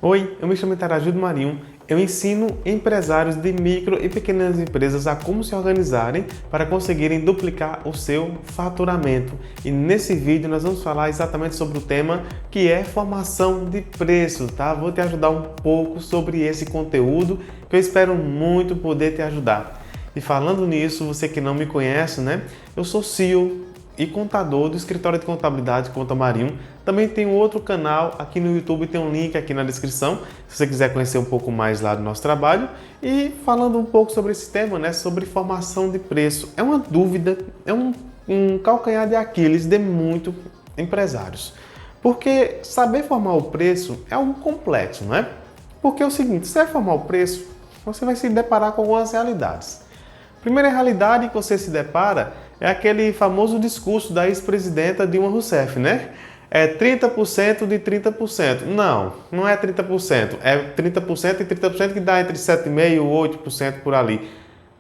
Oi, eu me chamo Itarajudo Marinho. Eu ensino empresários de micro e pequenas empresas a como se organizarem para conseguirem duplicar o seu faturamento. E nesse vídeo nós vamos falar exatamente sobre o tema que é formação de preço, tá? Vou te ajudar um pouco sobre esse conteúdo que eu espero muito poder te ajudar. E falando nisso, você que não me conhece, né? Eu sou CEO e contador do escritório de contabilidade Conta Marinho. Também tem outro canal aqui no YouTube, tem um link aqui na descrição, se você quiser conhecer um pouco mais lá do nosso trabalho. E falando um pouco sobre esse tema, né, sobre formação de preço. É uma dúvida, é um calcanhar de Aquiles de muitos empresários. Porque saber formar o preço é algo complexo, não é? Porque é o seguinte, se você formar o preço, você vai se deparar com algumas realidades. A primeira realidade que você se depara é aquele famoso discurso da ex-presidenta Dilma Rousseff, né? É 30% de 30%. Não é 30%. É 30% e 30% que dá entre 7,5% e 8% por ali.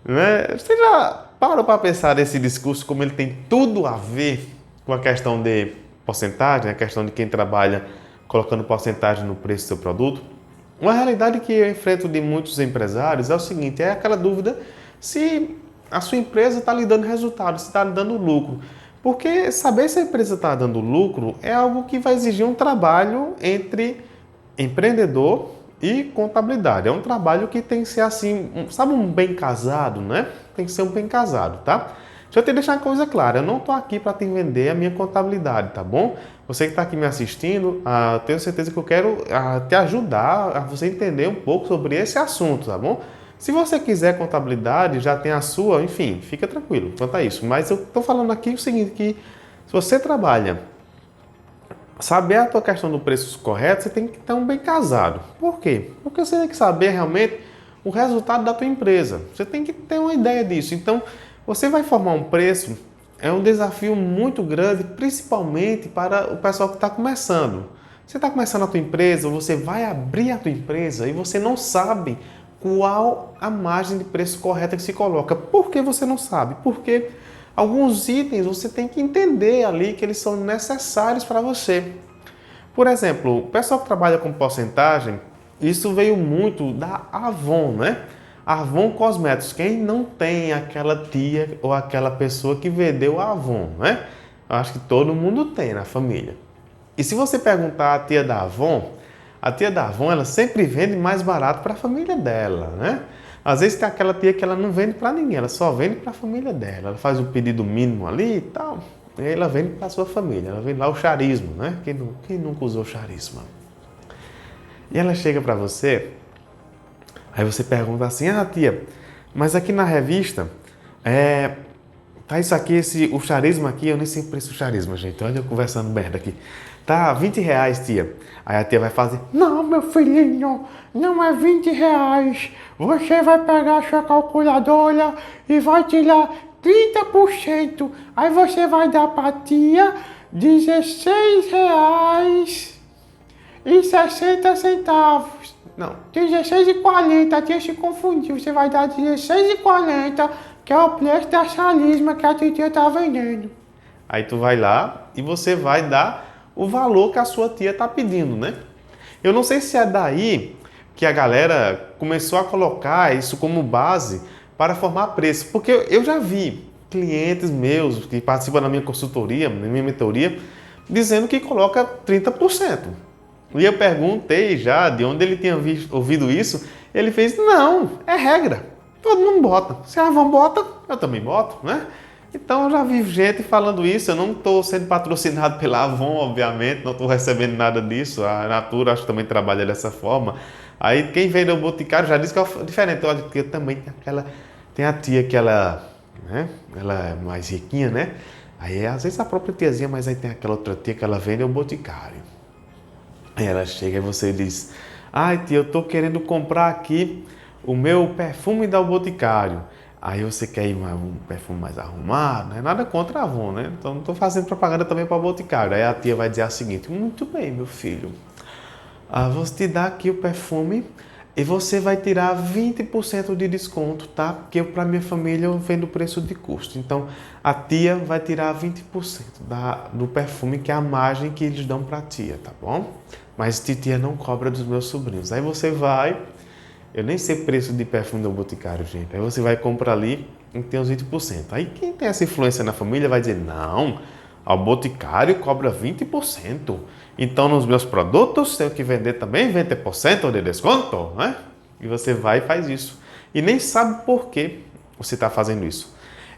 Né? Você já parou para pensar nesse discurso como ele tem tudo a ver com a questão de porcentagem, a questão de quem trabalha colocando porcentagem no preço do seu produto? Uma realidade que eu enfrento de muitos empresários é o seguinte, é aquela dúvida se a sua empresa está lhe dando resultado, se está lhe dando lucro. Porque saber se a empresa está dando lucro é algo que vai exigir um trabalho entre empreendedor e contabilidade. É um trabalho que tem que ser assim, sabe, um bem casado, né? Tem que ser um bem casado, tá? Deixa eu te deixar uma coisa clara, eu não estou aqui para te vender a minha contabilidade, tá bom? Você que está aqui me assistindo, tenho certeza que eu quero te ajudar a você entender um pouco sobre esse assunto, tá bom? Se você quiser contabilidade, já tem a sua, enfim, fica tranquilo quanto a isso. Mas eu estou falando aqui o seguinte, que se você trabalha, saber a tua questão do preço correto, você tem que estar um bem casado. Por quê? Porque você tem que saber realmente o resultado da tua empresa. Você tem que ter uma ideia disso. Então, você vai formar um preço, é um desafio muito grande, principalmente para o pessoal que está começando. Você está começando a tua empresa, você vai abrir a tua empresa e você não sabe qual a margem de preço correta que se coloca. Por que você não sabe? Porque alguns itens você tem que entender ali que eles são necessários para você. Por exemplo, o pessoal que trabalha com porcentagem, isso veio muito da Avon, né? Avon Cosméticos. Quem não tem aquela tia ou aquela pessoa que vendeu a Avon, né? Eu acho que todo mundo tem na família. E se você perguntar à tia da Avon, a tia da Avon, ela sempre vende mais barato para a família dela, né? Às vezes tem aquela tia que ela não vende para ninguém, ela só vende para a família dela. Ela faz o pedido mínimo ali e tal, e aí ela vende para a sua família. Ela vende lá o charisma, né? Quem nunca usou charisma? E ela chega para você, aí você pergunta assim, tia, mas aqui na revista, tá isso aqui, o charisma aqui, eu nem sei o preço do charisma, gente. Olha eu conversando merda aqui. Tá, R$ 20, tia. Aí a tia vai fazer, não, meu filhinho, não é R$ 20. Você vai pegar a sua calculadora e vai tirar 30%. Aí você vai dar pra tia R$ 16,60. Não, 16,40. A tia se confundiu. Você vai dar 16,40, que é o preço da charisma que a tia tá vendendo. Aí tu vai lá e você vai dar o valor que a sua tia está pedindo, né? Eu não sei se é daí que a galera começou a colocar isso como base para formar preço, porque eu já vi clientes meus que participam da minha consultoria, da minha mentoria, dizendo que coloca 30%. E eu perguntei já de onde ele tinha ouvido isso, ele fez, não, é regra, todo mundo bota. Se a Avon bota, eu também boto, né? Então eu já vi gente falando isso, eu não estou sendo patrocinado pela Avon, obviamente, não estou recebendo nada disso, a Natura acho que também trabalha dessa forma. Aí quem vende o Boticário já disse que é diferente, olha, porque também tem a tia que ela é mais riquinha, né? Aí às vezes a própria tiazinha, mas aí tem aquela outra tia que ela vende o Boticário. Aí ela chega e você diz, tia, eu estou querendo comprar aqui o meu perfume da Boticário. Aí você quer ir um perfume mais arrumado, não é nada contra a Avon, né? Então não estou fazendo propaganda também para o Boticário. Aí a tia vai dizer o seguinte, muito bem, meu filho, vou te dar aqui o perfume E você vai tirar 20% de desconto, tá? Porque para minha família eu vendo o preço de custo. Então, a tia vai tirar 20% do perfume, que é a margem que eles dão para a tia, tá bom? Mas titia não cobra dos meus sobrinhos. Aí você vai... Eu nem sei preço de perfume do Boticário, gente. Aí você vai comprar ali e tem os 20%. Aí quem tem essa influência na família vai dizer, não, o Boticário cobra 20%. Então, nos meus produtos, tenho que vender também 20% de desconto, né? E você vai e faz isso. E nem sabe por que você está fazendo isso.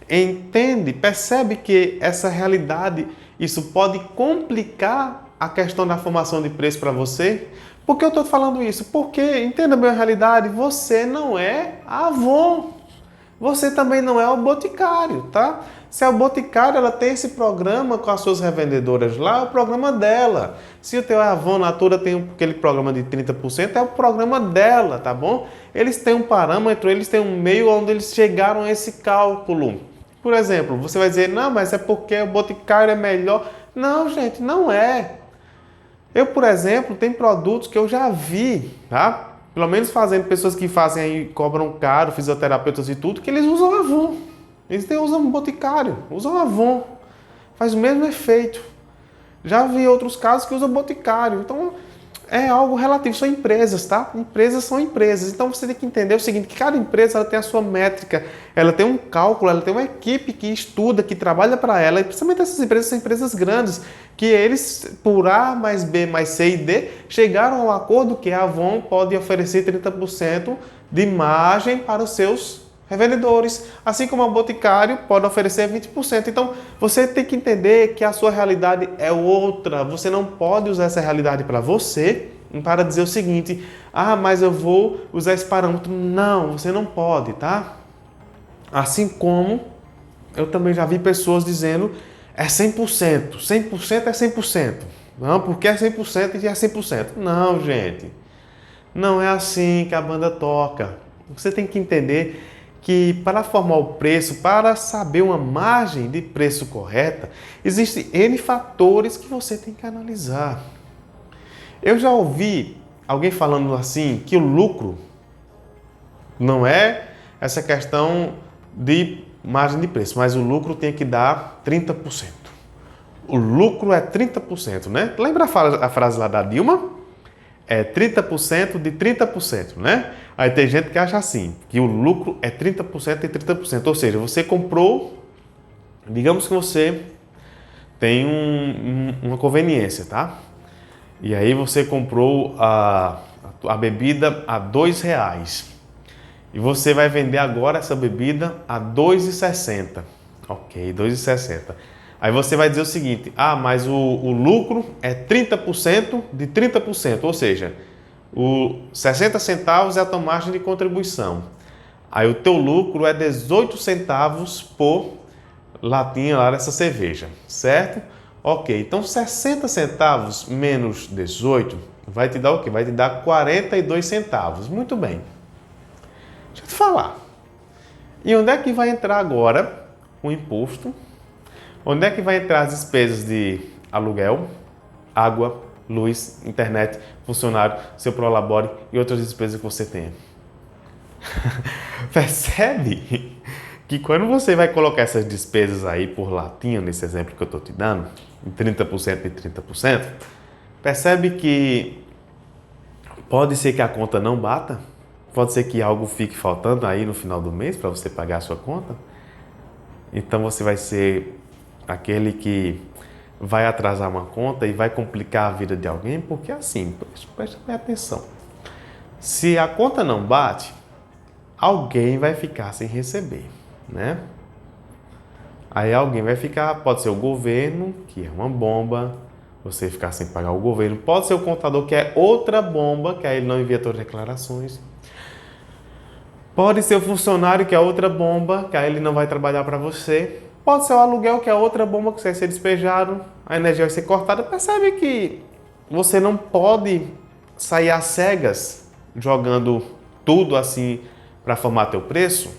Entende, percebe que essa realidade, isso pode complicar a questão da formação de preço para você? Por que eu estou falando isso? Porque, entenda bem a realidade, você não é a Avon. Você também não é o Boticário, tá? Se é o Boticário, ela tem esse programa com as suas revendedoras lá, é o programa dela. Se o teu Avon Natura tem aquele programa de 30%, é o programa dela, tá bom? Eles têm um parâmetro, eles têm um meio onde eles chegaram a esse cálculo. Por exemplo, você vai dizer, não, mas é porque o Boticário é melhor. Não, gente, não é. Eu, por exemplo, tem produtos que eu já vi, tá? Pelo menos fazendo, pessoas que fazem aí, cobram caro, fisioterapeutas e tudo, que eles usam Avon. Eles nem usam Boticário, usam Avon. Faz o mesmo efeito. Já vi outros casos que usam Boticário. Então, é algo relativo. São empresas, tá? Empresas são empresas. Então, você tem que entender o seguinte, que cada empresa ela tem a sua métrica, ela tem um cálculo, ela tem uma equipe que estuda, que trabalha para ela. E principalmente essas empresas são empresas grandes, que eles, por A mais B mais C e D, chegaram ao acordo que a Avon pode oferecer 30% de margem para os seus revendedores, assim como a Boticário pode oferecer 20%. Então, você tem que entender que a sua realidade é outra. Você não pode usar essa realidade para você, para dizer o seguinte, ah, mas eu vou usar esse parâmetro. Não, você não pode, tá? Assim como eu também já vi pessoas dizendo, é 100%, 100% é 100%. Não, porque é 100% e é 100%. Não, gente, não é assim que a banda toca. Você tem que entender que para formar o preço, para saber uma margem de preço correta, existem N fatores que você tem que analisar. Eu já ouvi alguém falando assim, que o lucro não é essa questão de margem de preço, mas o lucro tem que dar 30%. O lucro é 30%, né? Lembra a frase lá da Dilma? É 30% de 30%, né? Aí tem gente que acha assim, que o lucro é 30% e 30%. Ou seja, você comprou, digamos que você tem uma conveniência, tá? E aí você comprou a bebida a R$2. E você vai vender agora essa bebida a R$2,60. Ok, R$2,60. Aí você vai dizer o seguinte, ah, mas o lucro é 30% de 30%, ou seja, o 60 centavos é a tua margem de contribuição. Aí o teu lucro é 18 centavos por latinha lá dessa cerveja, certo? Ok, então 60 centavos menos 18 vai te dar o quê? Vai te dar 42 centavos. Muito bem. Deixa eu te falar. E onde é que vai entrar agora o imposto? Onde é que vai entrar as despesas de aluguel, água, luz, internet, funcionário, seu prolabore e outras despesas que você tenha? Percebe que quando você vai colocar essas despesas aí por latinha, nesse exemplo que eu estou te dando, em 30% e 30%, percebe que pode ser que a conta não bata? Pode ser que algo fique faltando aí no final do mês para você pagar a sua conta? Então você vai ser aquele que vai atrasar uma conta e vai complicar a vida de alguém, porque assim, presta bem atenção. Se a conta não bate, alguém vai ficar sem receber, né? Aí alguém vai ficar, pode ser o governo, que é uma bomba, você ficar sem pagar o governo, pode ser o contador, que é outra bomba, que aí ele não envia todas as declarações. Pode ser o funcionário, que é outra bomba, que aí ele não vai trabalhar para você. Pode ser o aluguel, que é outra bomba que você vai ser despejado, a energia vai ser cortada. Percebe que você não pode sair às cegas jogando tudo assim para formar teu preço?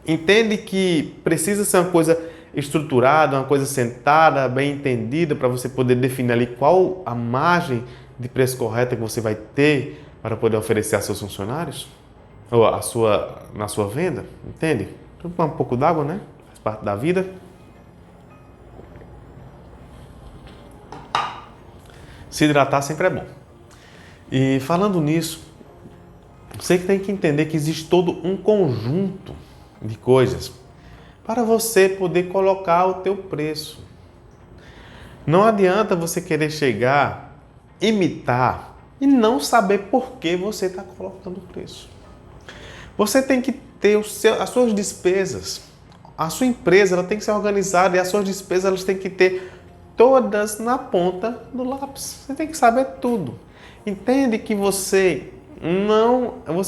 Entende que precisa ser uma coisa estruturada, uma coisa sentada, bem entendida, para você poder definir ali qual a margem de preço correta que você vai ter para poder oferecer a seus funcionários ou na sua venda, entende? Tomar um pouco d'água, né? Faz parte da vida. Se hidratar sempre é bom. E falando nisso, você tem que entender que existe todo um conjunto de coisas para você poder colocar o teu preço. Não adianta você querer chegar, imitar e não saber por que você está colocando o preço. Você tem que ter as suas despesas. A sua empresa ela tem que ser organizada e as suas despesas elas têm que ter todas na ponta do lápis. Você tem que saber tudo. Entende que você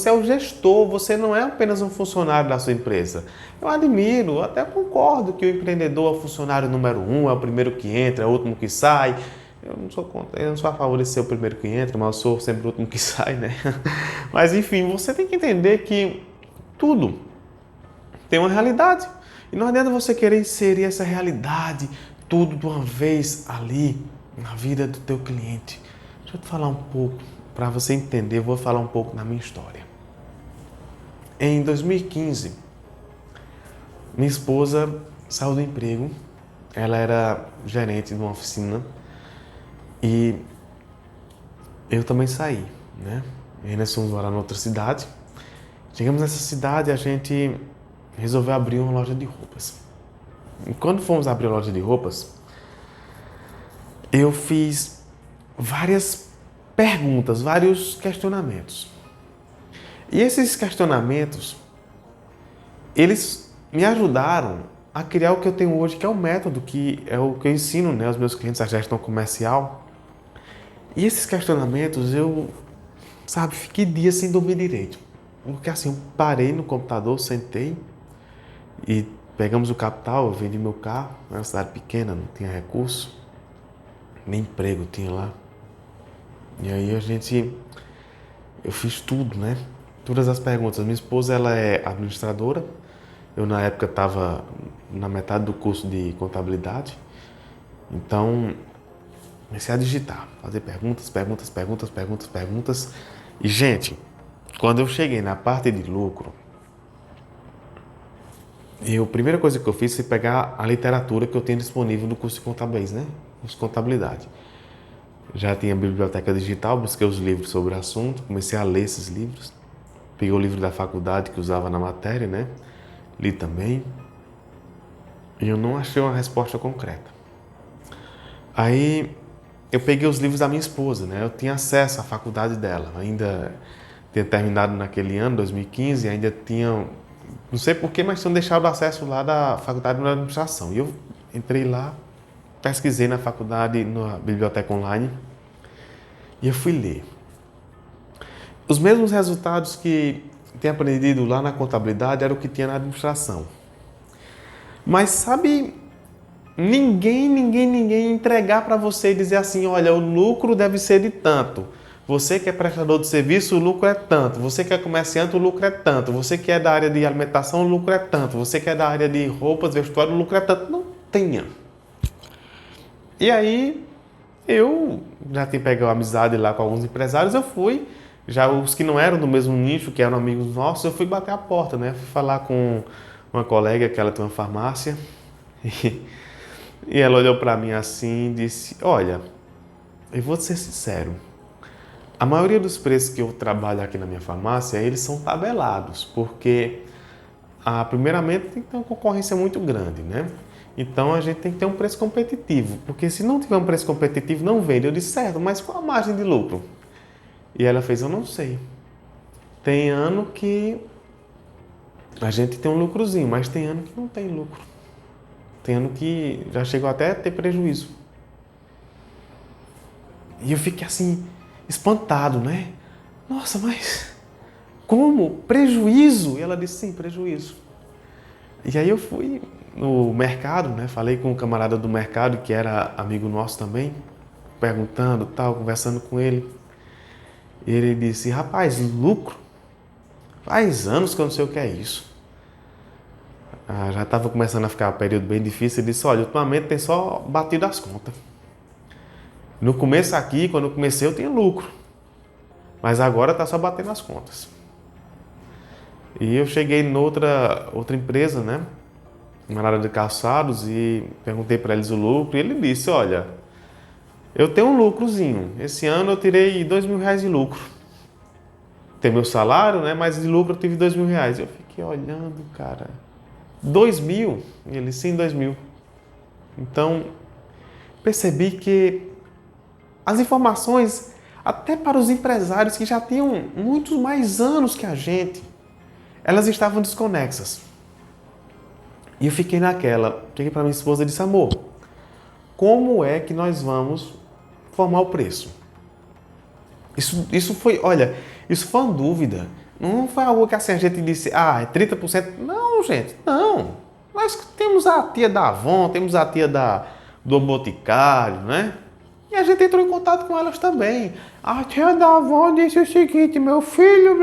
é o gestor, você não é apenas um funcionário da sua empresa. Eu admiro, até concordo que o empreendedor é o funcionário número 1, é o primeiro que entra, é o último que sai. Eu não sou a favor de ser o primeiro que entra, mas eu sou sempre o último que sai, né? Mas enfim, você tem que entender que tudo tem uma realidade. E não adianta você querer inserir essa realidade tudo de uma vez ali na vida do teu cliente. Deixa eu te falar um pouco, para você entender, eu vou falar um pouco da minha história. Em 2015, minha esposa saiu do emprego, ela era gerente de uma oficina e eu também saí, né? E nós fomos morar em outra cidade. Chegamos nessa cidade, a gente resolveu abrir uma loja de roupas. E quando fomos abrir a loja de roupas, eu fiz várias perguntas, vários questionamentos. E esses questionamentos, eles me ajudaram a criar o que eu tenho hoje, que é o método, que é o que eu ensino, né, aos meus clientes, a gestão comercial. E esses questionamentos, fiquei dias sem dormir direito. Porque assim, eu parei no computador, sentei e pegamos o capital, eu vendi meu carro, era uma cidade pequena, não tinha recurso, nem emprego tinha lá. E aí eu fiz tudo, né? Todas as perguntas. Minha esposa, ela é administradora, eu na época estava na metade do curso de contabilidade, então comecei a digitar, fazer perguntas. E gente, quando eu cheguei na parte de lucro, a primeira coisa que eu fiz foi pegar a literatura que eu tenho disponível do curso de contabilidade, né? Curso de contabilidade. Já tinha biblioteca digital, busquei os livros sobre o assunto, comecei a ler esses livros. Peguei o livro da faculdade que usava na matéria, né? Li também. E eu não achei uma resposta concreta. Aí eu peguei os livros da minha esposa, né? Eu tinha acesso à faculdade dela. Ainda tinha terminado naquele ano, 2015, e ainda tinha... Não sei porquê, mas tinham deixado o acesso lá da faculdade de administração. E eu entrei lá, pesquisei na faculdade, na biblioteca online, e eu fui ler. Os mesmos resultados que tinha aprendido lá na contabilidade eram o que tinha na administração. Mas sabe, ninguém entregar para você e dizer assim, olha, o lucro deve ser de tanto. Você que é prestador de serviço, o lucro é tanto. Você que é comerciante, o lucro é tanto. Você que é da área de alimentação, o lucro é tanto. Você que é da área de roupas, vestuário, o lucro é tanto. Não tenha. E aí, eu já tinha pegado amizade lá com alguns empresários, eu fui. Já os que não eram do mesmo nicho, que eram amigos nossos, eu fui bater a porta, né? Fui falar com uma colega que ela tem uma farmácia. E ela olhou para mim assim e disse, olha, eu vou ser sincero. A maioria dos preços que eu trabalho aqui na minha farmácia, eles são tabelados, porque, primeiramente, tem que ter uma concorrência muito grande, né? Então, a gente tem que ter um preço competitivo, porque se não tiver um preço competitivo, não vende. Eu disse, certo, mas qual a margem de lucro? E ela fez, eu não sei. Tem ano que a gente tem um lucrozinho, mas tem ano que não tem lucro. Tem ano que já chegou até a ter prejuízo. E eu fiquei assim... espantado, né? Nossa, mas como? Prejuízo? E ela disse, sim, prejuízo. E aí eu fui no mercado, né? Falei com um camarada do mercado, que era amigo nosso também, perguntando, tal, conversando com ele. E ele disse, rapaz, lucro? Faz anos que eu não sei o que é isso. Já estava começando a ficar um período bem difícil. Ele disse, olha, ultimamente tem só batido as contas. No começo aqui, quando eu comecei, eu tinha lucro. Mas agora está só batendo as contas. E eu cheguei outra empresa, né? Na área de calçados e perguntei para eles o lucro e ele disse, olha, eu tenho um lucrozinho. Esse ano eu tirei R$ 2.000 de lucro. Tem meu salário, né? Mas de lucro eu tive R$ 2.000. Eu fiquei olhando, cara. 2.000? Ele, sim, 2.000. Então, percebi que as informações, até para os empresários que já tinham muitos mais anos que a gente, elas estavam desconexas. E eu fiquei naquela. Cheguei para minha esposa e disse, amor, como é que nós vamos formar o preço? Isso foi, olha, isso foi uma dúvida. Não foi algo que assim a gente disse, é 30%. Não, gente, não. Nós temos a tia da Avon, temos a tia do Boticário, né? E a gente entrou em contato com elas também. A tia da Avon disse o seguinte, meu filho,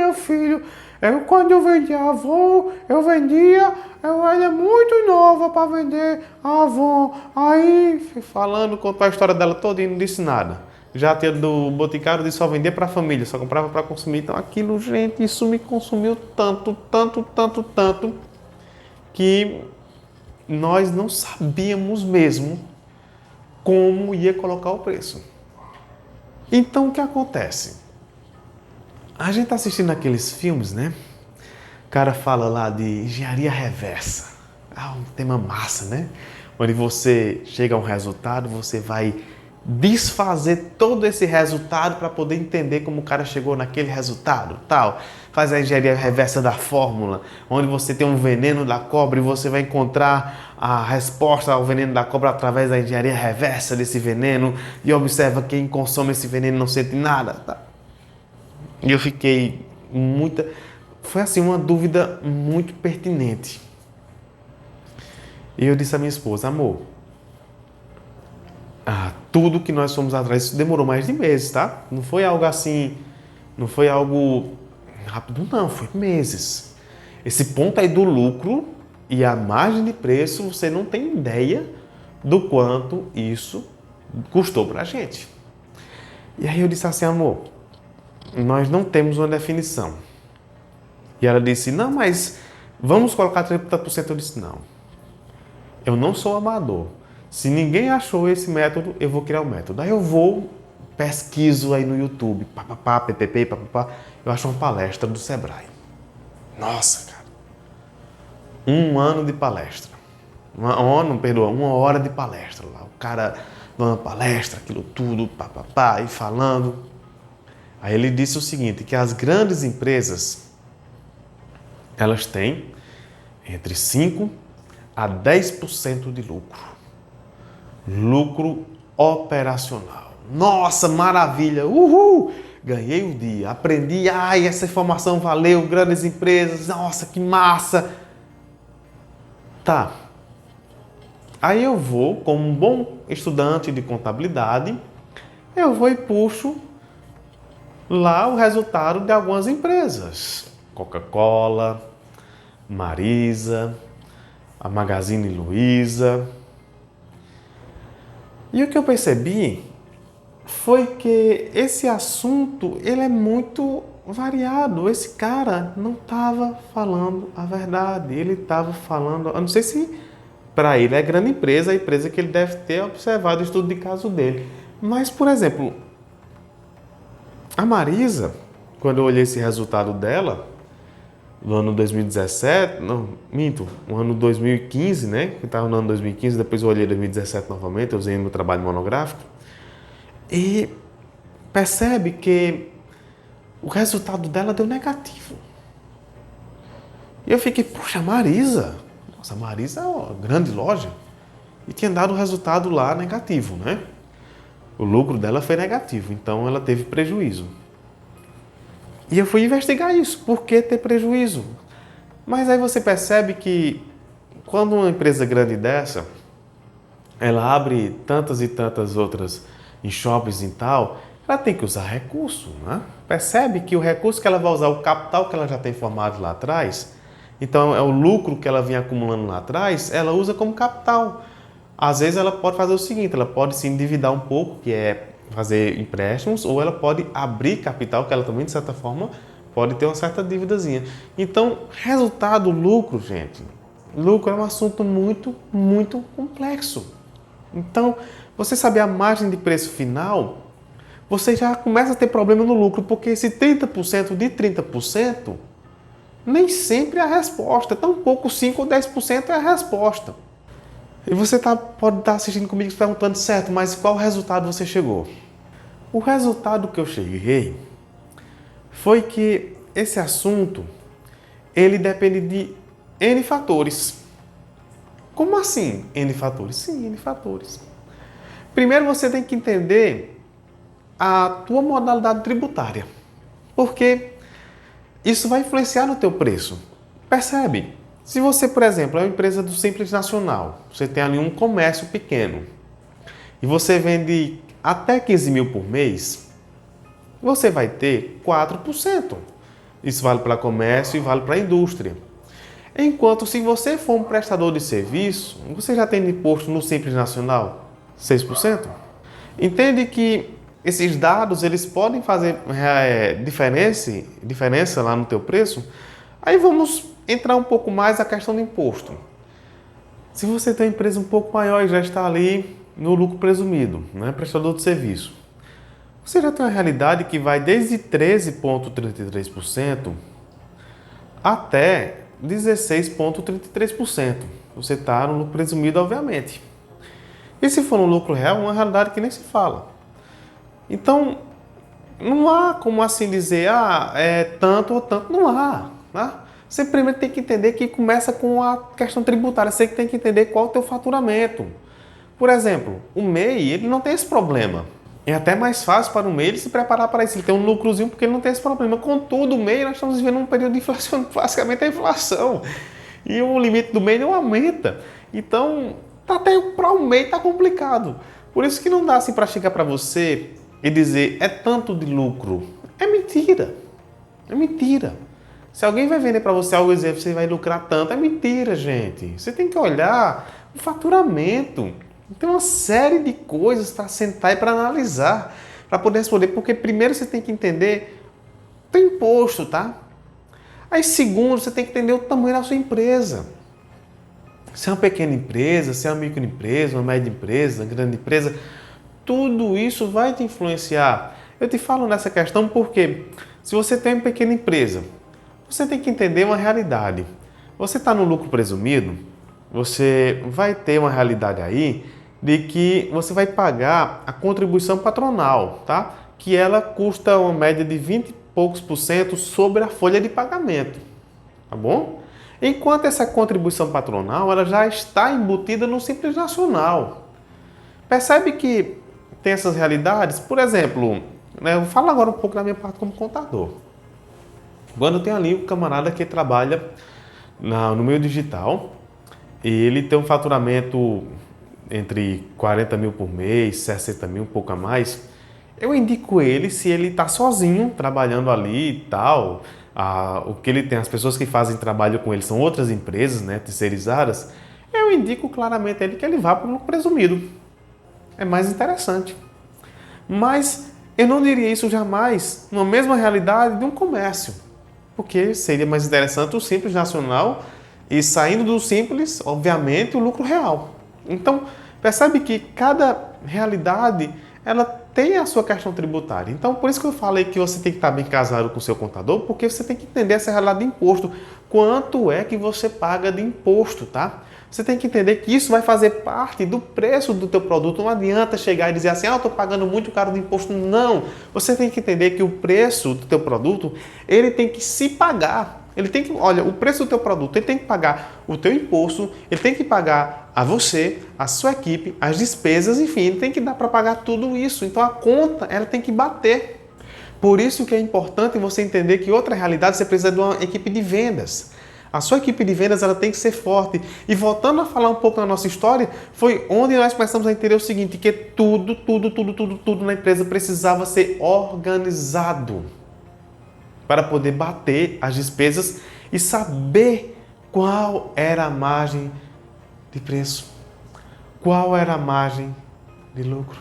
quando eu vendia a Avon, eu era muito nova para vender a Avon. Aí, falando, contou a história dela toda e não disse nada. Já a tia do Boticário disse só vender para a família, só comprava para consumir. Então aquilo, gente, isso me consumiu tanto, que nós não sabíamos mesmo como ia colocar o preço. Então o que acontece? A gente tá assistindo aqueles filmes, né? O cara fala lá de engenharia reversa. Um tema massa, né? Onde você chega a um resultado, você vai desfazer todo esse resultado para poder entender como o cara chegou naquele resultado, tal. Faz a engenharia reversa da fórmula, onde você tem um veneno da cobra e você vai encontrar a resposta ao veneno da cobra através da engenharia reversa desse veneno e observa quem consome esse veneno não sente nada, tá? E eu fiquei foi assim uma dúvida muito pertinente. E eu disse à minha esposa, amor, tudo que nós fomos atrás, isso demorou mais de meses, tá? Não foi algo assim, não foi algo rápido, não, foi meses. Esse ponto aí do lucro e a margem de preço, você não tem ideia do quanto isso custou pra gente. E aí eu disse assim, amor, nós não temos uma definição. E ela disse, não, mas vamos colocar 30%. Eu disse, não, eu não sou amador. Se ninguém achou esse método, eu vou criar o método. Aí eu pesquiso aí no YouTube, ppp, eu acho uma palestra do Sebrae. Nossa, cara. 1 ano de palestra. Uma hora de palestra lá. O cara dando uma palestra, aquilo tudo, e falando. Aí ele disse o seguinte, que as grandes empresas, elas têm entre 5% a 10% de lucro. Lucro operacional. Nossa, maravilha! Uhul! Ganhei o dia, aprendi, essa informação valeu, grandes empresas, nossa, que massa! Tá. Aí eu vou, como um bom estudante de contabilidade, eu vou e puxo lá o resultado de algumas empresas. Coca-Cola, Marisa, a Magazine Luiza. E o que eu percebi foi que esse assunto, ele é muito variado. Esse cara não estava falando a verdade. Ele estava falando, eu não sei se para ele é grande empresa, a empresa que ele deve ter observado o estudo de caso dele. Mas, por exemplo, a Marisa, quando eu olhei esse resultado dela, no ano 2017, no ano 2015, né? Que estava no ano 2015, depois eu olhei 2017 novamente, eu usei no meu trabalho monográfico. E percebe que o resultado dela deu negativo. E eu fiquei, poxa, Marisa. Nossa, a Marisa é uma grande loja. E tinha dado o resultado lá negativo, né? O lucro dela foi negativo, então ela teve prejuízo. E eu fui investigar isso, por que ter prejuízo? Mas aí você percebe que quando uma empresa grande dessa, ela abre tantas e tantas outras em shoppings e tal, ela tem que usar recurso, né? Percebe que o recurso que ela vai usar, o capital que ela já tem formado lá atrás, então é o lucro que ela vinha acumulando lá atrás, ela usa como capital. Às vezes ela pode fazer o seguinte, ela pode se endividar um pouco, que é fazer empréstimos ou ela pode abrir capital, que ela também, de certa forma, pode ter uma certa dívidazinha. Então, resultado, lucro, gente. Lucro é um assunto muito, muito complexo. Então, você saber a margem de preço final, você já começa a ter problema no lucro, porque esse 30% de 30% nem sempre é a resposta. Tampouco 5 ou 10% é a resposta. E você pode estar assistindo comigo e se perguntando, certo, mas qual resultado você chegou? O resultado que eu cheguei foi que esse assunto, ele depende de N fatores. Como assim N fatores? Sim, N fatores. Primeiro você tem que entender a tua modalidade tributária, porque isso vai influenciar no teu preço. Percebe? Se você, por exemplo, é uma empresa do Simples Nacional, você tem ali um comércio pequeno e você vende até 15 mil por mês, você vai ter 4%. Isso vale para comércio e vale para a indústria. Enquanto se você for um prestador de serviço, você já tem imposto no Simples Nacional 6%. Entende que esses dados eles podem fazer diferença lá no teu preço? Aí vamos entrar um pouco mais na questão do imposto. Se você tem uma empresa um pouco maior e já está ali no lucro presumido, né, prestador de serviço, você já tem uma realidade que vai desde 13,33% até 16,33%. Você está no lucro presumido, obviamente. E se for no lucro real, uma realidade que nem se fala. Então, não há como assim dizer, é tanto ou tanto. Não há. Tá? Você primeiro tem que entender que começa com a questão tributária. Você tem que entender qual é o teu faturamento. Por exemplo, o MEI, ele não tem esse problema. É até mais fácil para o MEI ele se preparar para isso. Ele tem um lucrozinho porque ele não tem esse problema. Contudo, o MEI, nós estamos vivendo um período de inflação, basicamente a inflação. E o limite do MEI não aumenta. Então, até para o MEI está complicado. Por isso que não dá assim para chegar para você e dizer, é tanto de lucro. É mentira. É mentira. Se alguém vai vender para você algo e dizer que você vai lucrar tanto, é mentira, gente. Você tem que olhar o faturamento. Tem uma série de coisas para sentar e para analisar, para poder responder. Porque primeiro você tem que entender o teu imposto, tá? Aí segundo, você tem que entender o tamanho da sua empresa. Se é uma pequena empresa, se é uma microempresa, uma média empresa, uma grande empresa, tudo isso vai te influenciar. Eu te falo nessa questão porque se você tem uma pequena empresa, você tem que entender uma realidade. Você está no lucro presumido, você vai ter uma realidade aí de que você vai pagar a contribuição patronal, tá? Que ela custa uma média de 20 e poucos por cento sobre a folha de pagamento, tá bom? Enquanto essa contribuição patronal ela já está embutida no Simples Nacional. Percebe que tem essas realidades? Por exemplo, eu vou falar agora um pouco da minha parte como contador. Quando tem ali um camarada que trabalha no meio digital e ele tem um faturamento entre 40 mil por mês, 60 mil, um pouco a mais, eu indico ele, se ele está sozinho trabalhando ali e tal, o que ele tem, as pessoas que fazem trabalho com ele são outras empresas, né, terceirizadas, eu indico claramente a ele que ele vá para o lucro presumido. É mais interessante. Mas eu não diria isso jamais numa mesma realidade de um comércio. Porque seria mais interessante o Simples Nacional e saindo do Simples, obviamente, o lucro real. Então, percebe que cada realidade ela tem a sua questão tributária. Então, por isso que eu falei que você tem que estar bem casado com o seu contador, porque você tem que entender essa realidade de imposto. Quanto é que você paga de imposto, tá? Você tem que entender que isso vai fazer parte do preço do teu produto. Não adianta chegar e dizer assim, eu estou pagando muito caro de imposto. Não! Você tem que entender que o preço do teu produto, ele tem que se pagar. Ele tem que, olha, o preço do teu produto, ele tem que pagar o teu imposto, ele tem que pagar a você, a sua equipe, as despesas, enfim, ele tem que dar para pagar tudo isso. Então a conta, ela tem que bater. Por isso que é importante você entender que outra realidade, você precisa de uma equipe de vendas. A sua equipe de vendas ela tem que ser forte. E voltando a falar um pouco da nossa história, foi onde nós começamos a entender o seguinte, que tudo na empresa precisava ser organizado para poder bater as despesas e saber qual era a margem de preço, qual era a margem de lucro,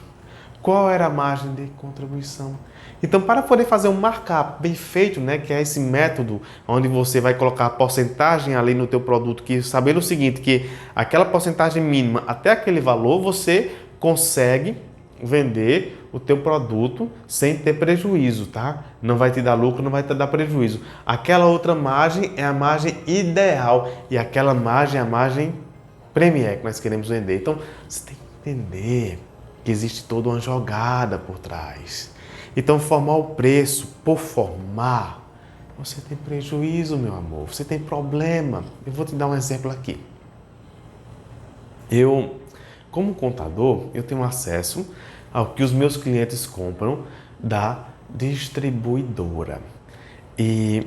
Qual era a margem de contribuição? Então, para poder fazer um markup bem feito, né, que é esse método onde você vai colocar a porcentagem ali no teu produto, que sabendo o seguinte, que aquela porcentagem mínima até aquele valor, você consegue vender o teu produto sem ter prejuízo, tá? Não vai te dar lucro, não vai te dar prejuízo. Aquela outra margem é a margem ideal e aquela margem é a margem premier que nós queremos vender. Então, você tem que entender que existe toda uma jogada por trás. Então, formar o preço por formar, você tem prejuízo, meu amor, você tem problema. Eu vou te dar um exemplo aqui. Eu, como contador, eu tenho acesso ao que os meus clientes compram da distribuidora. E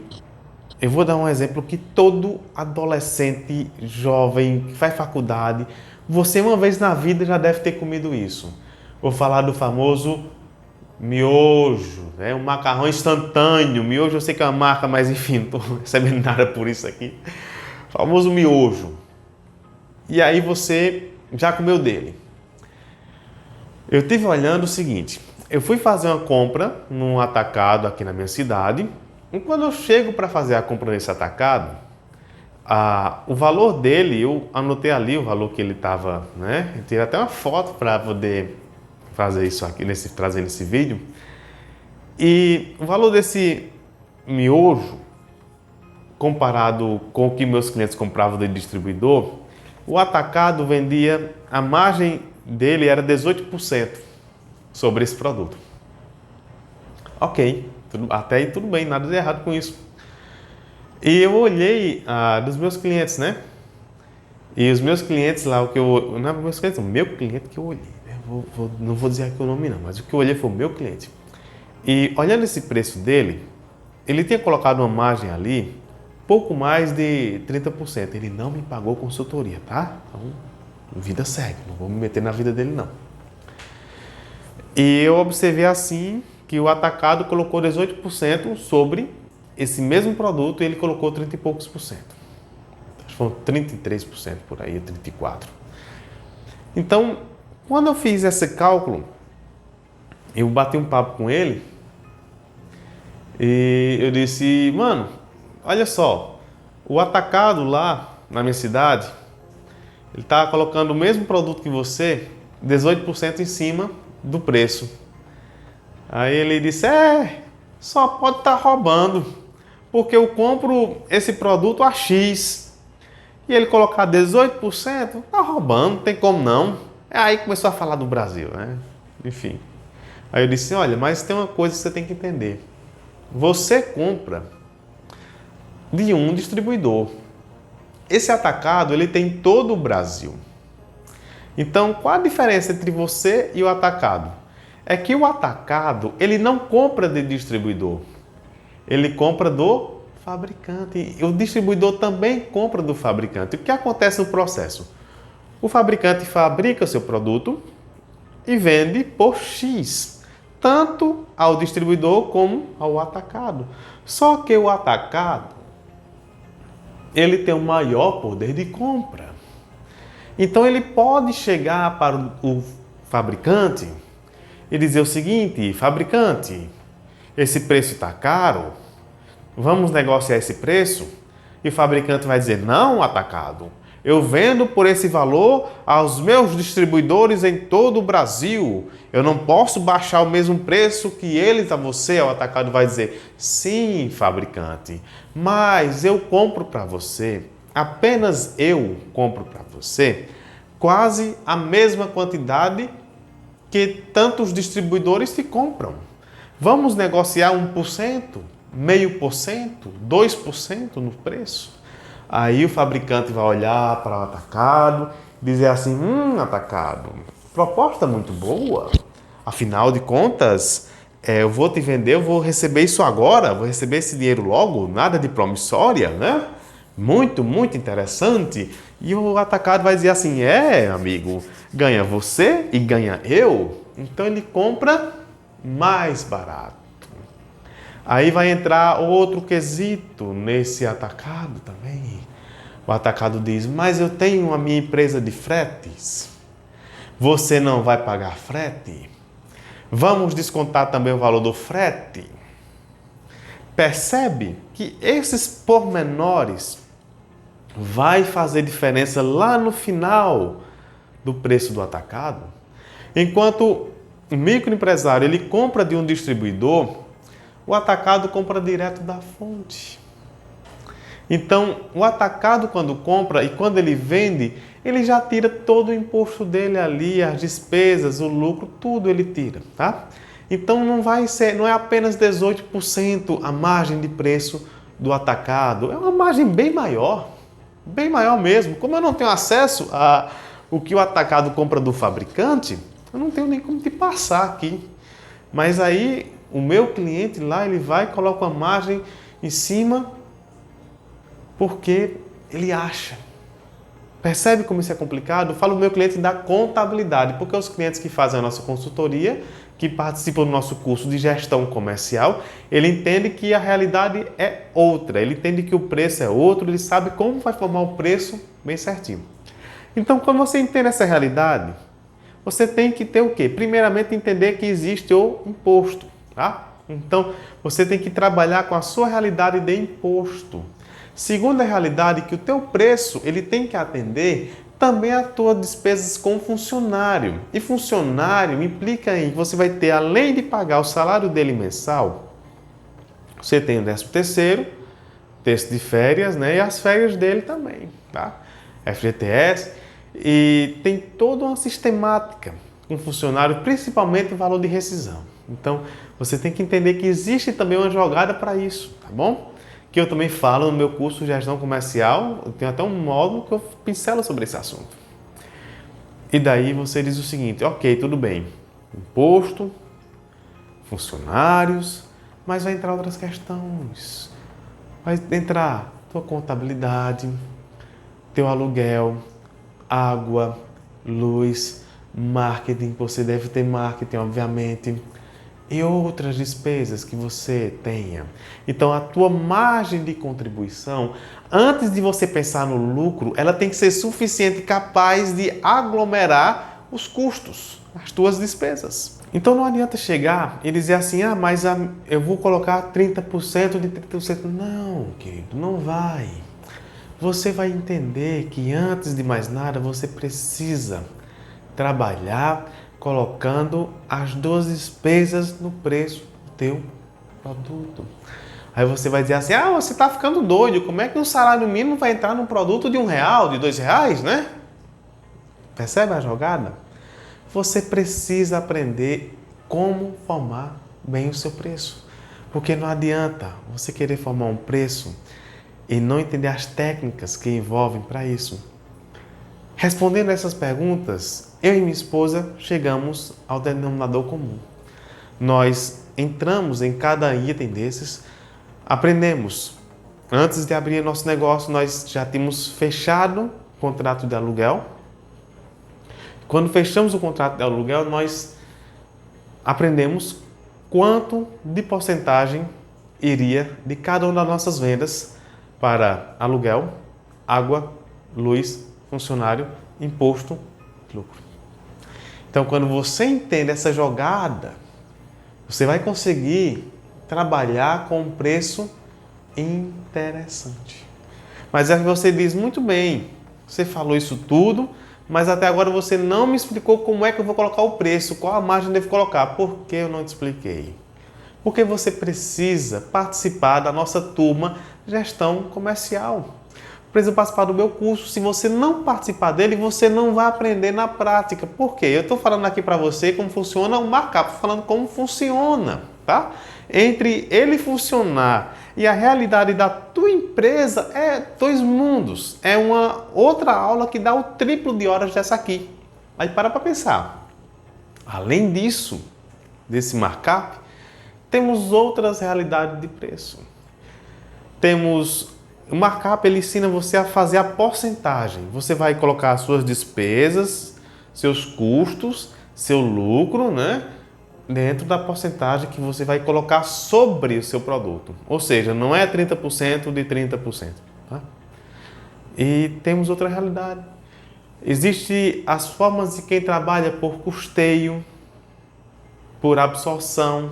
eu vou dar um exemplo que todo adolescente, jovem, que faz faculdade, você uma vez na vida já deve ter comido isso. Vou falar do famoso miojo, né? Um macarrão instantâneo. Miojo eu sei que é uma marca, mas enfim, não estou recebendo nada por isso aqui. O famoso miojo. E aí você já comeu dele. Eu estive olhando o seguinte, eu fui fazer uma compra num atacado aqui na minha cidade, e quando eu chego para fazer a compra nesse atacado, o valor dele, eu anotei ali o valor que ele estava, né? Eu tirei até uma foto para poder fazer isso aqui, trazer nesse vídeo. E o valor desse miojo, comparado com o que meus clientes compravam do distribuidor, o atacado vendia, a margem dele era 18% sobre esse produto. Ok, até aí tudo bem, nada de errado com isso. E eu olhei dos meus clientes, né? E os meus clientes lá, não é meus clientes, o meu cliente que eu olhei, né? Não vou dizer aqui o nome não, mas o que eu olhei foi o meu cliente. E olhando esse preço dele, ele tinha colocado uma margem ali, pouco mais de 30%. Ele não me pagou consultoria, tá? Então, vida segue, não vou me meter na vida dele não. E eu observei assim que o atacado colocou 18% sobre esse mesmo produto e ele colocou 30 e poucos por cento. Acho que foram 33% por aí, 34%. Então, quando eu fiz esse cálculo, eu bati um papo com ele e eu disse, mano, olha só, o atacado lá na minha cidade, ele está colocando o mesmo produto que você, 18% em cima do preço. Aí ele disse, só pode estar roubando, porque eu compro esse produto a X e ele colocar 18%, tá roubando, não tem como não. Aí começou a falar do Brasil, né? Enfim. Aí eu disse, olha, mas tem uma coisa que você tem que entender. Você compra de um distribuidor. Esse atacado, ele tem todo o Brasil. Então, qual a diferença entre você e o atacado? É que o atacado, ele não compra de distribuidor. Ele compra do fabricante. E o distribuidor também compra do fabricante. O que acontece no processo? O fabricante fabrica o seu produto e vende por X, tanto ao distribuidor como ao atacado. Só que o atacado, ele tem o maior poder de compra. Então ele pode chegar para o fabricante e dizer o seguinte, fabricante, esse preço está caro, vamos negociar esse preço? E o fabricante vai dizer, não, atacado, eu vendo por esse valor aos meus distribuidores em todo o Brasil. Eu não posso baixar o mesmo preço que eles a você. O atacado vai dizer, sim, fabricante, mas eu compro para você, apenas eu compro para você, quase a mesma quantidade que tantos distribuidores te compram. Vamos negociar 1%, 0,5%, 2% no preço? Aí o fabricante vai olhar para o atacado e dizer assim, atacado, proposta muito boa. Afinal de contas, eu vou te vender, eu vou receber isso agora, vou receber esse dinheiro logo, nada de promissória, né? Muito, muito interessante. E o atacado vai dizer assim, amigo, ganha você e ganha eu. Então ele compra mais barato. Aí vai entrar outro quesito nesse atacado também. O atacado diz, mas eu tenho a minha empresa de fretes. Você não vai pagar frete? Vamos descontar também o valor do frete. Percebe que esses pormenores vai fazer diferença lá no final do preço do atacado? Enquanto o microempresário ele compra de um distribuidor, o atacado compra direto da fonte. Então, o atacado quando compra e quando ele vende, ele já tira todo o imposto dele ali, as despesas, o lucro, tudo ele tira, tá? Então não é apenas 18% a margem de preço do atacado, é uma margem bem maior mesmo. Como eu não tenho acesso a o que o atacado compra do fabricante, eu não tenho nem como te passar aqui. Mas aí o meu cliente lá, ele vai e coloca uma margem em cima porque ele acha. Percebe como isso é complicado? Eu falo do meu cliente da contabilidade, porque os clientes que fazem a nossa consultoria, que participam do nosso curso de gestão comercial, ele entende que a realidade é outra, ele entende que o preço é outro, ele sabe como vai formar o preço bem certinho. Então, quando você entende essa realidade, você tem que ter o quê? Primeiramente, entender que existe o imposto, tá? Então, você tem que trabalhar com a sua realidade de imposto. Segunda realidade, que o teu preço ele tem que atender também as tuas despesas com funcionário. E funcionário implica em que você vai ter, além de pagar o salário dele mensal, você tem o 13º, terço de férias, né? E as férias dele também, tá? FGTS, e tem toda uma sistemática com funcionário, principalmente o valor de rescisão. Então, você tem que entender que existe também uma jogada para isso, tá bom? Que eu também falo no meu curso de gestão comercial, eu tenho até um módulo que eu pincelo sobre esse assunto. E daí você diz o seguinte, ok, tudo bem, imposto, funcionários, mas vai entrar outras questões. Vai entrar tua contabilidade, teu aluguel, água, luz, marketing, você deve ter marketing, obviamente, e outras despesas que você tenha. Então, a tua margem de contribuição, antes de você pensar no lucro, ela tem que ser suficiente, capaz de aglomerar os custos, as tuas despesas. Então, não adianta chegar e dizer assim, mas eu vou colocar 30% de 30%. Não, querido, não vai. Você vai entender que, antes de mais nada, você precisa trabalhar colocando as duas despesas no preço do teu produto. Aí você vai dizer assim, você está ficando doido, como é que um salário mínimo vai entrar num produto de R$1, de R$2, né? Percebe a jogada? Você precisa aprender como formar bem o seu preço. Porque não adianta você querer formar um preço e não entender as técnicas que envolvem para isso. Respondendo essas perguntas, eu e minha esposa chegamos ao denominador comum. Nós entramos em cada item desses, aprendemos. Antes de abrir nosso negócio, nós já tínhamos fechado o contrato de aluguel. Quando fechamos o contrato de aluguel, nós aprendemos quanto de porcentagem iria de cada uma das nossas vendas para aluguel, água, luz, funcionário, imposto, lucro. Então, quando você entende essa jogada, você vai conseguir trabalhar com um preço interessante. Mas aí você diz, muito bem, você falou isso tudo, mas até agora você não me explicou como é que eu vou colocar o preço, qual a margem eu devo colocar. Por que eu não te expliquei? Porque você precisa participar da nossa turma Gestão Comercial. Precisa participar do meu curso. Se você não participar dele, você não vai aprender na prática. Por quê? Eu estou falando aqui para você como funciona o markup, estou falando como funciona, tá? Entre ele funcionar e a realidade da tua empresa é dois mundos. É uma outra aula que dá o triplo de horas dessa aqui. Aí para pensar. Além disso, desse markup, temos outras realidades de preço. Temos o markup, ele ensina você a fazer a porcentagem. Você vai colocar as suas despesas, seus custos, seu lucro, né? Dentro da porcentagem que você vai colocar sobre o seu produto. Ou seja, não é 30% de 30%. Tá? E temos outra realidade. Existem as formas de quem trabalha por custeio. por absorção.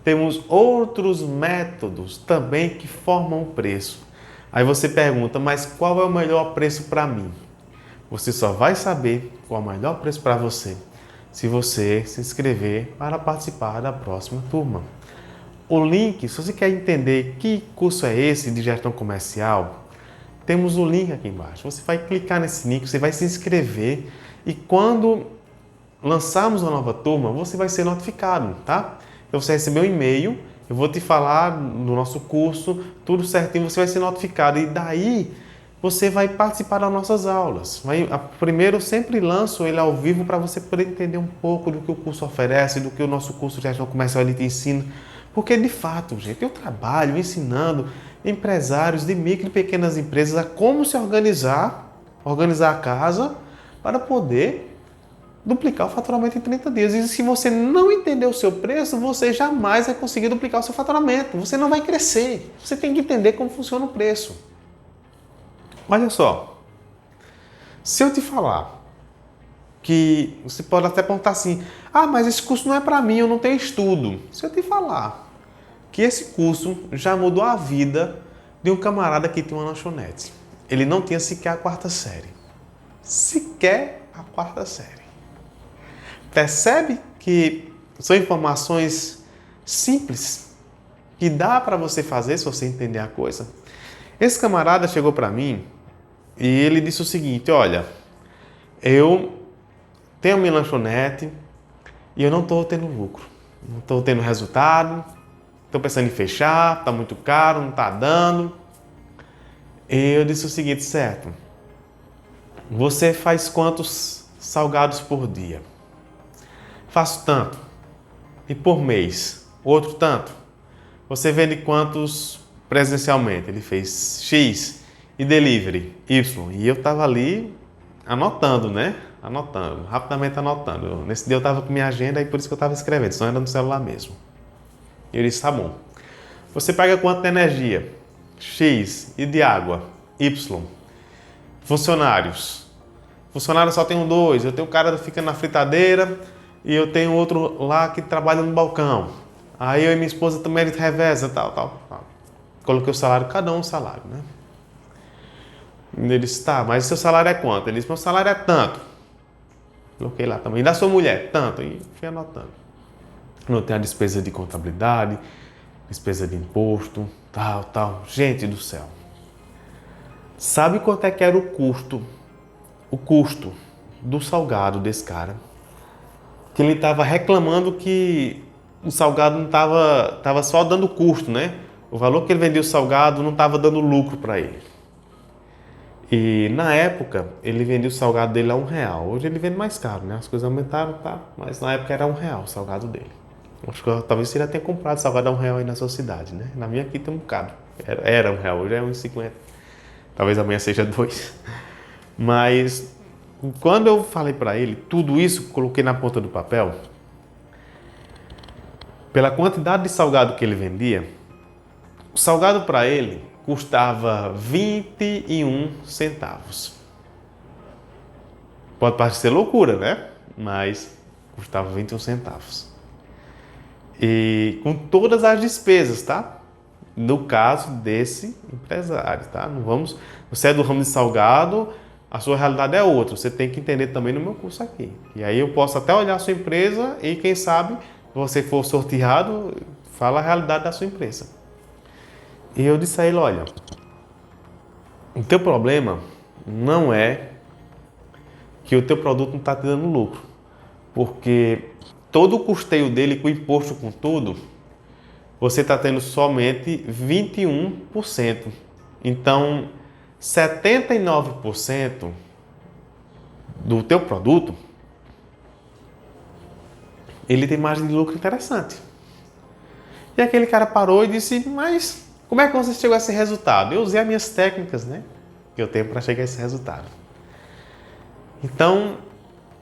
Temos outros métodos também que formam o preço. Aí você pergunta, mas qual é o melhor preço para mim? Você só vai saber qual é o melhor preço para você se você se inscrever para participar da próxima turma. O link, se você quer entender que curso é esse de gestão comercial, temos o link aqui embaixo. Você vai clicar nesse link, você vai se inscrever e quando lançarmos uma nova turma, você vai ser notificado, tá? Então você recebeu um e-mail, eu vou te falar no nosso curso, tudo certinho, você vai ser notificado e daí você vai participar das nossas aulas. Primeiro eu sempre lanço ele ao vivo para você poder entender um pouco do que o curso oferece, do que o nosso curso de gestão comercial ele te ensina. Porque de fato, gente, eu trabalho ensinando empresários de micro e pequenas empresas a como se organizar a casa para poder duplicar o faturamento em 30 dias. E se você não entender o seu preço, você jamais vai conseguir duplicar o seu faturamento. Você não vai crescer. Você tem que entender como funciona o preço. Olha só, se eu te falar que você pode até perguntar assim, mas esse curso não é para mim, eu não tenho estudo. Se eu te falar que esse curso já mudou a vida de um camarada que tinha uma lanchonete. Ele não tinha sequer a quarta série. Sequer a quarta série. Percebe que são informações simples que dá para você fazer se você entender a coisa? Esse camarada chegou para mim e ele disse o seguinte, olha, eu tenho minha lanchonete e eu não estou tendo lucro, não estou tendo resultado, estou pensando em fechar, está muito caro, não está dando. E eu disse o seguinte, certo, você faz quantos salgados por dia? Faço tanto. E por mês? Outro tanto. Você vende quantos presencialmente? Ele fez X e delivery Y. E eu estava ali anotando, né? Rapidamente anotando. Nesse dia eu estava com minha agenda e por isso que eu estava escrevendo, senão era no celular mesmo. E eu disse, tá bom. Você paga quanto de energia? X. E de água? Y. Funcionários. Funcionários só tenho 2. Eu tenho um cara que fica na fritadeira e eu tenho outro lá que trabalha no balcão. Aí eu e minha esposa também reveza, tal. Coloquei o salário, cada um salário, né? Ele disse, tá, mas seu salário é quanto? Ele disse, meu salário é tanto. Coloquei lá também. E da sua mulher? Tanto. E fui anotando. Anotei a despesa de contabilidade, despesa de imposto, tal. Gente do céu. Sabe quanto é que era o custo do salgado desse cara? Que ele estava reclamando que o salgado não estava só dando custo, né? O valor que ele vendia o salgado não estava dando lucro para ele. E na época, ele vendia o salgado dele a R$1. Hoje ele vende mais caro, né? As coisas aumentaram, tá? Mas na época era R$1 o salgado dele. Acho que talvez você já tenha comprado salgado a R$1 aí na sua cidade, né? Na minha aqui tem um bocado. Era R$1, hoje é R$1,50. Talvez amanhã seja 2. Mas quando eu falei para ele, tudo isso coloquei na ponta do papel, pela quantidade de salgado que ele vendia, o salgado para ele custava 21 centavos. Pode parecer loucura, né? Mas custava 21 centavos. E com todas as despesas, tá? No caso desse empresário, tá? Você é do ramo de salgado, a sua realidade é outra. Você tem que entender também no meu curso aqui. E aí eu posso até olhar a sua empresa e quem sabe, se você for sorteado, fala a realidade da sua empresa. E eu disse a ele, olha, o teu problema não é que o teu produto não está te dando lucro, porque todo o custeio dele com imposto com tudo, você está tendo somente 21%. Então, 79% do teu produto, ele tem margem de lucro interessante. E aquele cara parou e disse, mas como é que você chegou a esse resultado? Eu usei as minhas técnicas, né? Que eu tenho para chegar a esse resultado. Então,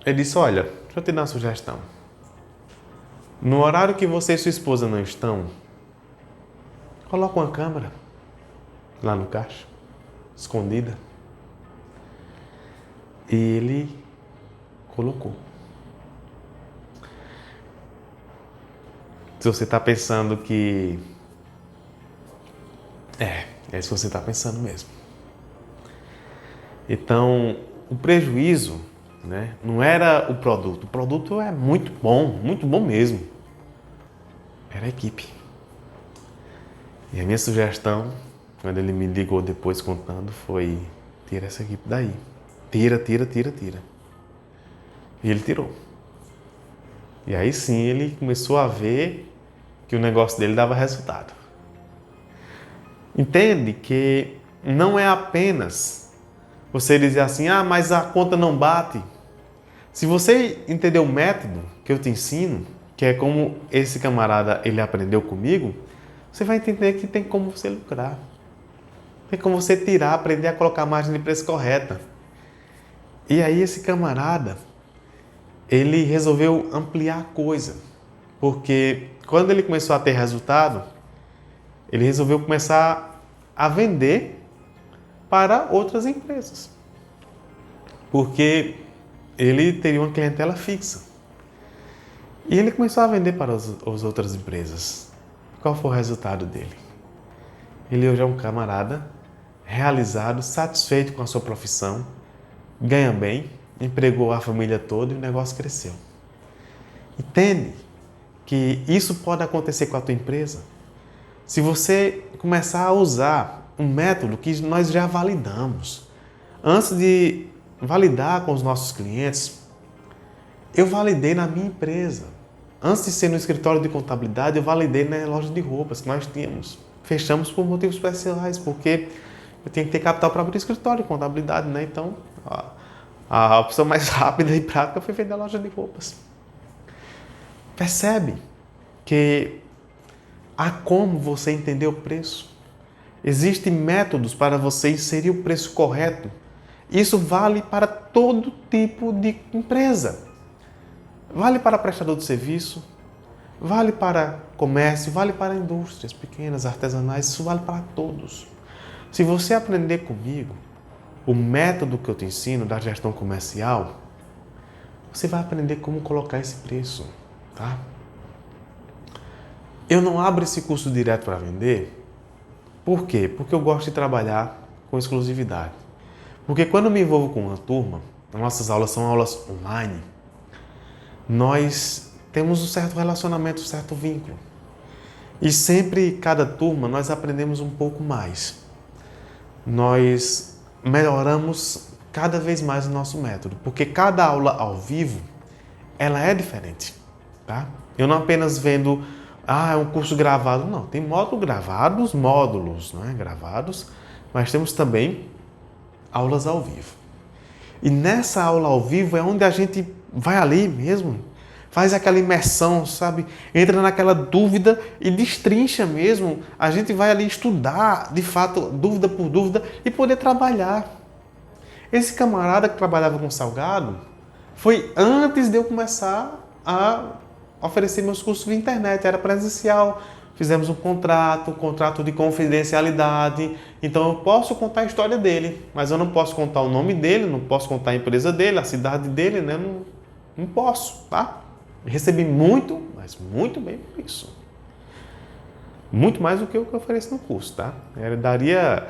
ele disse, olha, deixa eu te dar uma sugestão. No horário que você e sua esposa não estão, coloca uma câmera lá no caixa, escondida. E ele colocou. Se você está pensando que... é isso que você está pensando mesmo. Então, o prejuízo, né, não era o produto. O produto é muito bom mesmo. Era a equipe. E a minha sugestão, quando ele me ligou depois contando, foi: tira essa equipe daí. Tira. E ele tirou. E aí sim ele começou a ver que o negócio dele dava resultado. Entende que não é apenas você dizer assim: ah, mas a conta não bate. Se você entender o método que eu te ensino, que é como esse camarada ele aprendeu comigo, você vai entender que tem como você lucrar. Tem como você tirar, aprender a colocar a margem de preço correta. E aí esse camarada, ele resolveu ampliar a coisa. Porque quando ele começou a ter resultado, ele resolveu começar a vender para outras empresas. Porque ele teria uma clientela fixa. E ele começou a vender para as outras empresas. Qual foi o resultado dele? Ele hoje é um camarada realizado, satisfeito com a sua profissão, ganha bem, empregou a família toda e o negócio cresceu. Entende que isso pode acontecer com a tua empresa? Se você começar a usar um método que nós já validamos. Antes de validar com os nossos clientes, eu validei na minha empresa. Antes de ser no escritório de contabilidade, eu validei na loja de roupas que nós tínhamos. Fechamos por motivos especiais, porque eu tinha que ter capital para abrir o escritório de contabilidade, né? Então, a opção mais rápida e prática foi vender a loja de roupas. Percebe que há como você entender o preço. Existem métodos para você inserir o preço correto. Isso vale para todo tipo de empresa. Vale para prestador de serviço, vale para comércio, vale para indústrias pequenas, artesanais, isso vale para todos. Se você aprender comigo o método que eu te ensino da gestão comercial, você vai aprender como colocar esse preço, tá? Eu não abro esse curso direto para vender. Por quê? Porque eu gosto de trabalhar com exclusividade. Porque quando eu me envolvo com uma turma, nossas aulas são aulas online, nós temos um certo relacionamento, um certo vínculo. E sempre, cada turma, nós aprendemos um pouco mais. Nós melhoramos cada vez mais o nosso método, porque cada aula ao vivo, ela é diferente, tá? Eu não apenas vendo, é um curso gravado, não. Tem módulo gravados, módulos, não é? Gravados, mas temos também aulas ao vivo. E nessa aula ao vivo é onde a gente vai ali mesmo, faz aquela imersão, sabe? Entra naquela dúvida e destrincha mesmo. A gente vai ali estudar, de fato, dúvida por dúvida e poder trabalhar. Esse camarada que trabalhava com salgado foi antes de eu começar a oferecer meus cursos via internet, era presencial. Fizemos um contrato de confidencialidade. Então eu posso contar a história dele, mas eu não posso contar o nome dele, não posso contar a empresa dele, a cidade dele, né? Não posso, tá? Recebi muito, mas muito bem por isso. Muito mais do que o que eu ofereço no curso, tá? Eu daria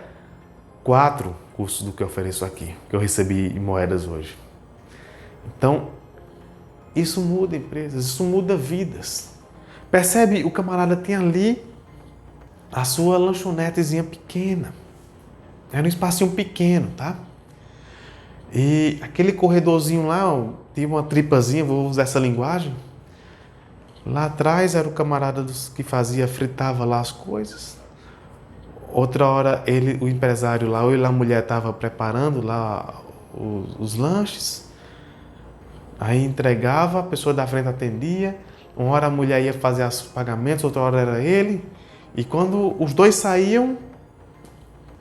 4 cursos do que eu ofereço aqui, que eu recebi em moedas hoje. Então, isso muda empresas, isso muda vidas. Percebe? O camarada tem ali a sua lanchonetezinha pequena. Era um espacinho pequeno, tá? E aquele corredorzinho lá, tinha uma tripazinha, vou usar essa linguagem. Lá atrás era o camarada que fritava lá as coisas. Outra hora o empresário lá, ou a mulher estava preparando lá os lanches. Aí entregava, a pessoa da frente atendia. Uma hora a mulher ia fazer os pagamentos, outra hora era ele. E quando os dois saíam,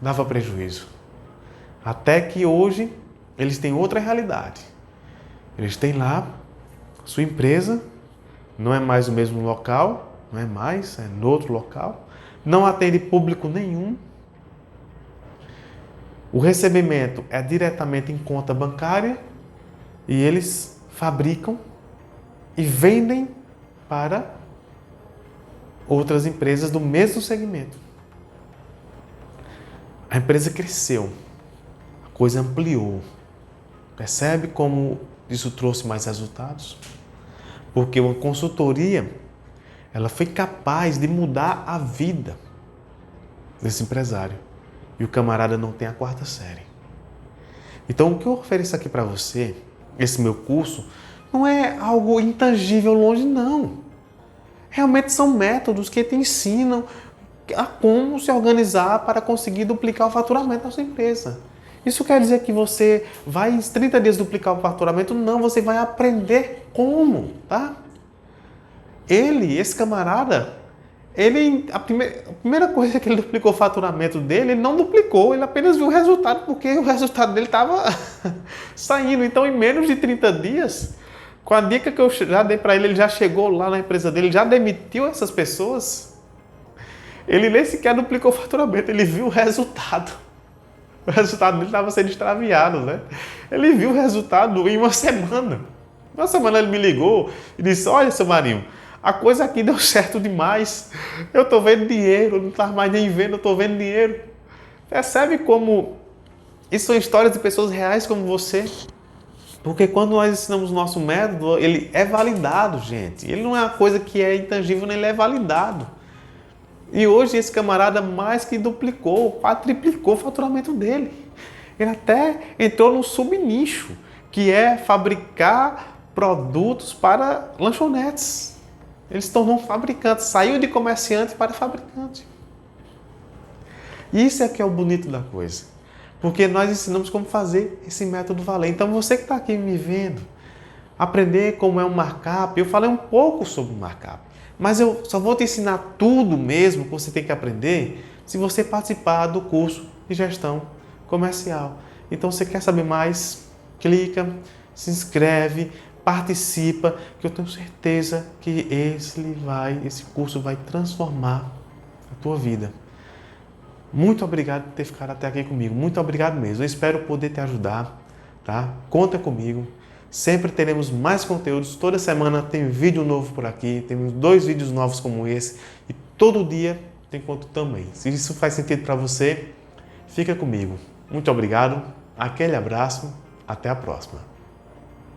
dava prejuízo. Até que hoje eles têm outra realidade. Eles têm lá sua empresa, não é mais o mesmo local, não é mais, é no outro local. Não atende público nenhum. O recebimento é diretamente em conta bancária e eles fabricam e vendem para outras empresas do mesmo segmento. A empresa cresceu, a coisa ampliou. Percebe como isso trouxe mais resultados? Porque uma consultoria, ela foi capaz de mudar a vida desse empresário. E o camarada não tem a 4ª série. Então, o que eu ofereço aqui para você, esse meu curso, não é algo intangível longe, não. Realmente são métodos que te ensinam a como se organizar para conseguir duplicar o faturamento da sua empresa. Isso quer dizer que você vai em 30 dias duplicar o faturamento? Não, você vai aprender como, tá? Esse camarada, a primeira coisa que ele duplicou o faturamento dele, ele não duplicou, ele apenas viu o resultado, porque o resultado dele estava saindo. Então, em menos de 30 dias, com a dica que eu já dei para ele já chegou lá na empresa dele, já demitiu essas pessoas. Ele nem sequer duplicou o faturamento, ele viu o resultado. O resultado dele estava sendo extraviado, né? Ele viu o resultado em uma semana. Uma semana ele me ligou e disse: olha, seu Marinho, a coisa aqui deu certo demais. Eu estou vendo dinheiro, não estava mais nem vendo, eu estou vendo dinheiro. Percebe como isso são histórias de pessoas reais como você? Porque quando nós ensinamos o nosso método, ele é validado, gente. Ele não é uma coisa que é intangível, nem ele é validado. E hoje esse camarada mais que duplicou, quadriplicou o faturamento dele. Ele até entrou num subnicho, que é fabricar produtos para lanchonetes. Ele se tornou um fabricante, saiu de comerciante para fabricante. Isso é que é o bonito da coisa. Porque nós ensinamos como fazer esse método valer. Então você que está aqui me vendo, aprender como é um markup, eu falei um pouco sobre markup. Mas eu só vou te ensinar tudo mesmo que você tem que aprender se você participar do curso de gestão comercial. Então, se você quer saber mais, clica, se inscreve, participa, que eu tenho certeza que esse curso vai transformar a tua vida. Muito obrigado por ter ficado até aqui comigo. Muito obrigado mesmo. Eu espero poder te ajudar, tá? Conta comigo. Sempre teremos mais conteúdos, toda semana tem vídeo novo por aqui, temos 2 vídeos novos como esse e todo dia tem conteúdo também. Se isso faz sentido para você, fica comigo. Muito obrigado, aquele abraço, até a próxima.